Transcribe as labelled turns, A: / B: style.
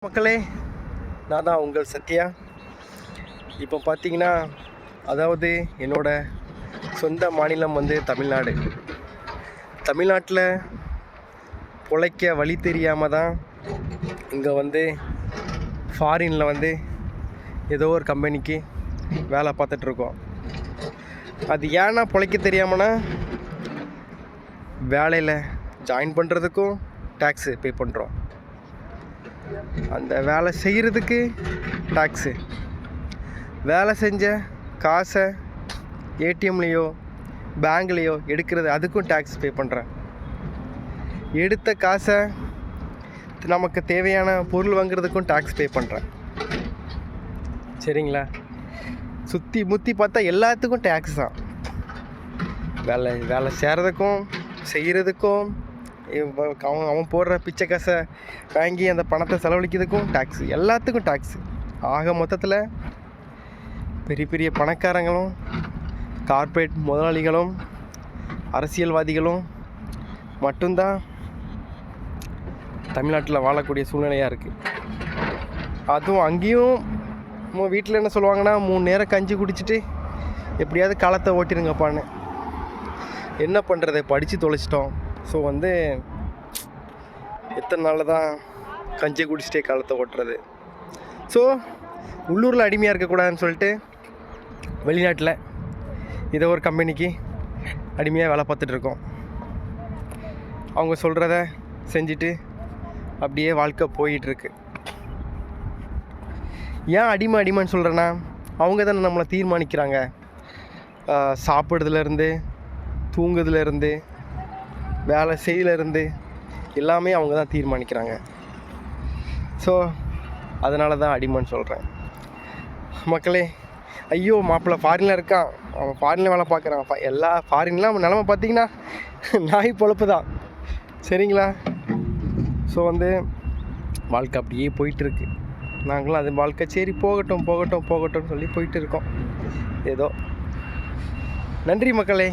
A: மக்களே, நான் தான் உங்கள் சத்யா. இப்போ பார்த்தீங்கன்னா, அதாவது என்னோடய சொந்த மாநிலம் வந்து தமிழ்நாடு. தமிழ்நாட்டில் பொழைக்க வழி தெரியாமல் தான் இங்கே வந்து ஃபாரினில் வந்து ஏதோ ஒரு கம்பெனிக்கு வேலை பார்த்துட்ருக்கோம். அது ஏன்னா பொழைக்க தெரியாமன்னா, வேலையில் ஜாயின் பண்ணுறதுக்கும் டேக்ஸு பே பண்ணுறோம், அந்த வேலை செய்கிறதுக்கு டேக்ஸு, வேலை செஞ்ச காசை ஏடிஎம்லேயோ பேங்க்லேயோ எடுக்கிறது அதுக்கும் டேக்ஸ் பே பண்ணுறேன். எடுத்த காசை நமக்கு தேவையான பொருள் வாங்குறதுக்கும் டேக்ஸ் பே பண்ணுறேன். சரிங்களா? சுற்றி முற்றி பார்த்தா எல்லாத்துக்கும் டேக்ஸ் தான். வேலை செய்கிறதுக்கும் செய்கிறதுக்கும் அவன் போடுற பிச்சை காசை வாங்கி அந்த பணத்தை செலவழிக்கிறதுக்கும் டேக்ஸு, எல்லாத்துக்கும் டேக்ஸு. ஆக மொத்தத்தில் பெரிய பெரிய பணக்காரங்களும் கார்ப்பரேட் முதலாளிகளும் அரசியல்வாதிகளும் மட்டும்தான் தமிழ்நாட்டில் வாழக்கூடிய சூழ்நிலையாக இருக்குது. அதுவும் அங்கேயும் வீட்டில் என்ன சொல்லுவாங்கன்னா, 3 நேரம் கஞ்சி குடிச்சிட்டு எப்படியாவது காலத்தை ஓட்டிருங்கப்பான்னு. என்ன பண்ணுறது, படித்து தொலைச்சிட்டோம். ஸோ வந்து எத்தனை நாள் தான் கஞ்சி குடிச்சிட்டே காலத்தை ஓட்டுறது. ஸோ உள்ளூரில் அடிமையாக இருக்கக்கூடாதுன்னு சொல்லிட்டு வெளிநாட்டில் ஏதோ ஒரு கம்பெனிக்கு அடிமையாக வேலை பார்த்துட்ருக்கோம். அவங்க சொல்கிறத செஞ்சுட்டு அப்படியே வாழ்க்கை போயிட்டுருக்கு. ஏன் அடிமைன்னு சொல்கிறேன்னா, அவங்க தானே நம்மளை தீர்மானிக்கிறாங்க. சாப்பிட்றதுலேருந்து தூங்குறதுலேருந்து வேலை செய்யலேருந்து எல்லாமே அவங்க தான் தீர்மானிக்கிறாங்க. ஸோ அதனால தான் அடிமைன்னு சொல்கிறேன். மக்களே, ஐயோ மாப்பிள்ளை ஃபாரினில் இருக்கான், அவன் ஃபாரினில் வேலை பார்க்குறான், எல்லா ஃபாரின்லாம் அவன் நிலமை பார்த்திங்கன்னா நாய் பொழப்பு தான். சரிங்களா? ஸோ வந்து வாழ்க்கை அப்படியே போயிட்டுருக்கு. நாங்களும் அது வாழ்க்கை சரி போகட்டும்னு சொல்லி போயிட்டு இருக்கோம். ஏதோ. நன்றி மக்களே.